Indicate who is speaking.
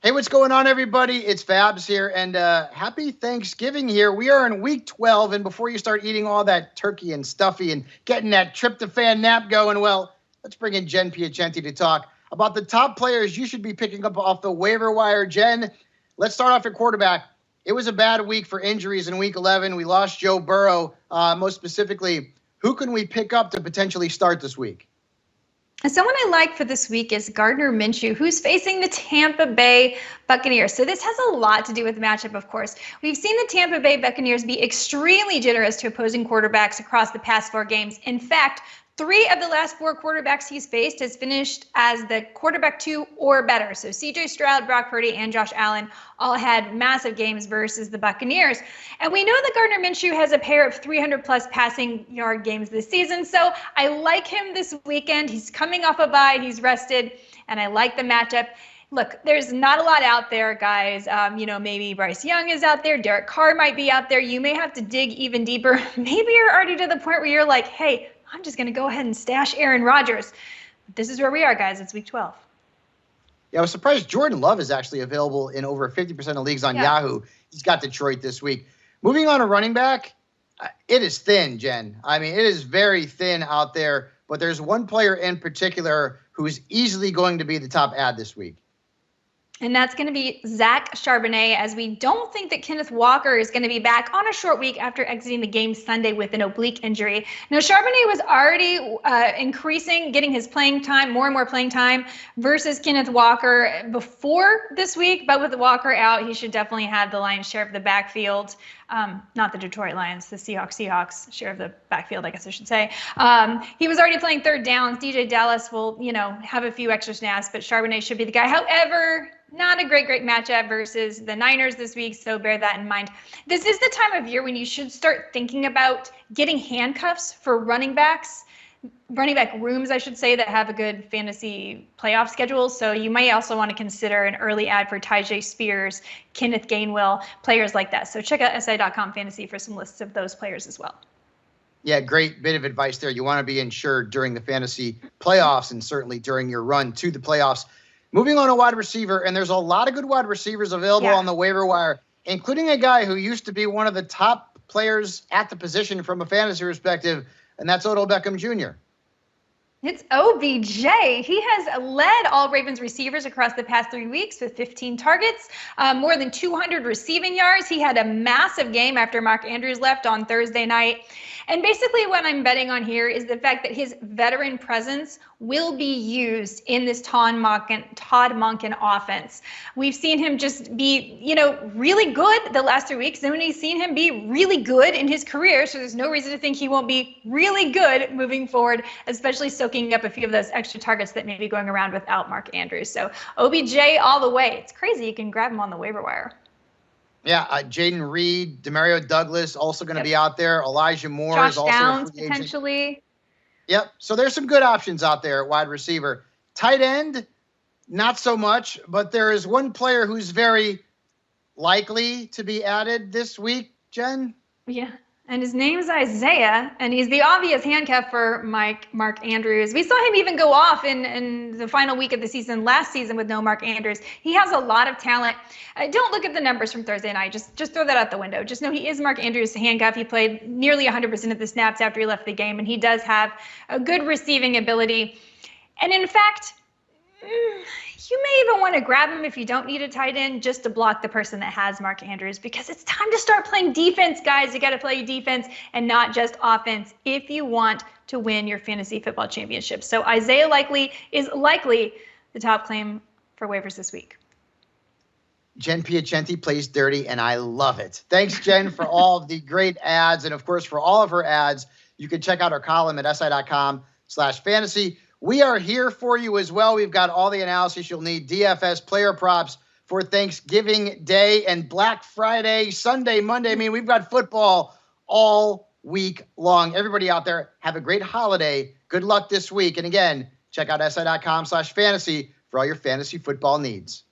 Speaker 1: Hey, what's going on, everybody? It's Fabs here, and happy Thanksgiving here. We are in week 12, and before you start eating all that turkey and stuffy and getting that tryptophan nap going, well, let's bring in Jen Piacenti to talk about the top players you should be picking up off the waiver wire. Jen, let's start off at quarterback. It was a bad week for injuries in week 11. We lost Joe Burrow. Most specifically, who can we pick up to potentially start this week?
Speaker 2: Someone I like for this week is Gardner Minshew, who's facing the Tampa Bay Buccaneers. So this has a lot to do with the matchup, of course. We've seen the Tampa Bay Buccaneers be extremely generous to opposing quarterbacks across the past 4 games. In fact, 3 of the last 4 quarterbacks he's faced has finished as the quarterback 2 or better. So C.J. Stroud, Brock Purdy, and Josh Allen all had massive games versus the Buccaneers. And we know that Gardner Minshew has a pair of 300-plus passing yard games this season. So I like him this weekend. He's coming off a bye. He's rested. And I like the matchup. Look, there's not a lot out there, guys. Maybe Bryce Young is out there. Derek Carr might be out there. You may have to dig even deeper. Maybe you're already to the point where you're like, hey, I'm just going to go ahead and stash Aaron Rodgers. This is where we are, guys. It's week 12.
Speaker 1: Yeah, I was surprised Jordan Love is actually available in over 50% of leagues on Yahoo. He's got Detroit this week. Moving on to running back, it is thin, Jen. I mean, it is very thin out there, but there's one player in particular who is easily going to be the top ad this week.
Speaker 2: And that's going to be Zach Charbonnet, as we don't think that Kenneth Walker is going to be back on a short week after exiting the game Sunday with an oblique injury. Now, Charbonnet was already getting his playing time, more and more playing time, versus Kenneth Walker before this week. But with Walker out, he should definitely have the lion's share of the backfield. Not the Detroit Lions, the Seahawks share of the backfield, I guess I should say. He was already playing third downs. DJ Dallas will, have a few extra snaps, but Charbonnet should be the guy. However, not a great matchup versus the Niners this week, so bear that in mind. This is the time of year when you should start thinking about getting handcuffs for running back rooms, I should say, that have a good fantasy playoff schedule. So you might also want to consider an early ad for Tyjae Spears, Kenneth Gainwell, players like that. So check out SI.com Fantasy for some lists of those players as well.
Speaker 1: Yeah, great bit of advice there. You want to be insured during the fantasy playoffs and certainly during your run to the playoffs. Moving on to wide receiver, and there's a lot of good wide receivers available on the waiver wire, including a guy who used to be one of the top players at the position from a fantasy perspective, and that's Odell Beckham Jr.
Speaker 2: It's OBJ. He has led all Ravens receivers across the past 3 weeks with 15 targets, more than 200 receiving yards. He had a massive game after Mark Andrews left on Thursday night. And basically what I'm betting on here is the fact that his veteran presence will be used in this Todd Monken offense. We've seen him just be, really good the last 3 weeks. And we've seen him be really good in his career. So there's no reason to think he won't be really good moving forward, especially soaking up a few of those extra targets that may be going around without Mark Andrews. So OBJ all the way. It's crazy. You can grab him on the waiver wire.
Speaker 1: Yeah, Jaden Reed, Demario Douglas also going to be out there. Elijah Moore
Speaker 2: Josh
Speaker 1: is also
Speaker 2: Downs,
Speaker 1: a free agent.
Speaker 2: potentially.
Speaker 1: Yep. So there's some good options out there at wide receiver. Tight end, not so much, but there is one player who's very likely to be added this week, Jen.
Speaker 2: Yeah. And his name's Isaiah, and he's the obvious handcuff for Mark Andrews. We saw him even go off in the final week of the season last season with no Mark Andrews. He has a lot of talent. Don't look at the numbers from Thursday night. Just throw that out the window. Just know he is Mark Andrews' handcuff. He played nearly 100% of the snaps after he left the game, and he does have a good receiving ability. And in fact, you may even want to grab him if you don't need a tight end, just to block the person that has Mark Andrews, because it's time to start playing defense, guys. You got to play defense and not just offense if you want to win your fantasy football championship. So Isaiah is likely the top claim for waivers this week.
Speaker 1: Jen Piacenti plays dirty, and I love it. Thanks, Jen, for all of the great ads. And, of course, for all of her ads, you can check out our column at si.com/fantasy. We are here for you as well. We've got all the analysis you'll need, DFS player props for Thanksgiving Day and Black Friday, Sunday, Monday. I mean, we've got football all week long. Everybody out there, have a great holiday. Good luck this week. And again, check out si.com/fantasy for all your fantasy football needs.